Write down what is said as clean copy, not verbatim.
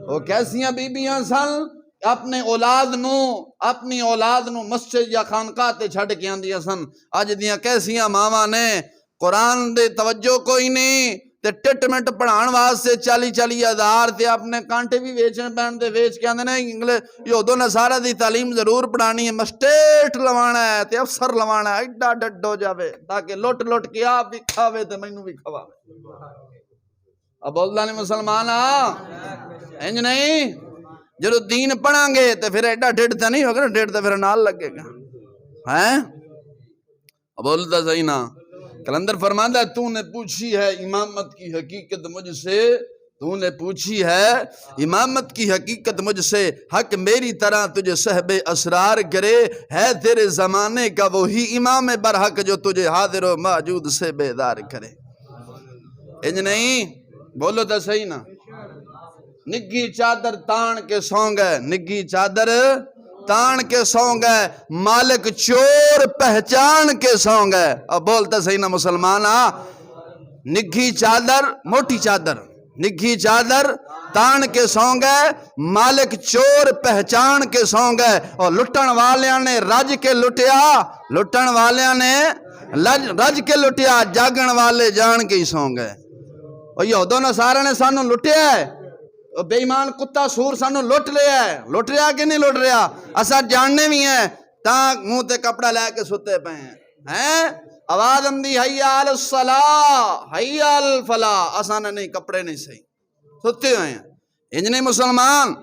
وہ کیسیاں بیبیاں سن اپنی اولاد نو مسجد یا خانقاہ تے چھڑ کے آندیاں سن. اج دیاں کیسیاں ماواں نے قرآن دے توجہ کوئی نہیں تے ٹریٹمنٹ پڑھان واسطے 40 ہزار تے اپنے کانٹے بھی ویچن پین تے ویچ کے آندے نے انگلش یہودو نصارہ دی تعلیم ضرور پڑھانی ہے, مسٹیٹ لوانا ہے تے افسر لوانا ہے, ایڈا ڈڈ ہو جاوے تاکہ لٹ کے آپ بھی کھاوے تے مینوں بھی کھواوے. اب بولدا نہیں مسلمان انج نہیں, جدو دین پڑھاں گے تے پھر ایڈا ڈیڑھ تے نہیں ہوگا نا, ڈیڑھ تے پھر نال لگے گا. اب بولدا صحیح نا. کلندر فرماندا ہے تو نے پوچھی ہے امامت کی حقیقت مجھ سے, تو نے پوچھی ہے امامت کی حقیقت مجھ سے, حق میری طرح تجھے صحب اسرار کرے, ہے تیرے زمانے کا وہی امام برحق جو تجھے حاضر و موجود سے بیدار کرے. انج نہیں, بولو تو صحیح نا. نگھی چادر تان کے سو گئے, نگھی چادر تان کے سو گئے, مالک چور پہچان کے سو گئے. اب بولتا صحیح نا مسلمان. نگھی چادر, موٹی چادر, نگھی چادر تان کے سو گئے, مالک چور پہچان کے سو گئے. اور لٹن والیاں نے رج کے لٹیا, لٹن والیاں نے رج کے لٹیا, جاگن والے جان کے ہی سو گئے. اور یہودو نصارہ نے سانو لٹیا ہے, بے ایمان کتا سور سانو لٹ لیا ہے. لٹ رہا کہ نہیں لٹ رہا؟ اسا جاننے بھی ہیں تاں منہ تے کپڑا لے کے ستے پہ ہیں. آواز اندی حیا علی الصلاح حیا علی الفلاح, اسا نے نہیں کپڑے نہیں صحیح ستے ہوئے ہیں. انج نہیں مسلمان.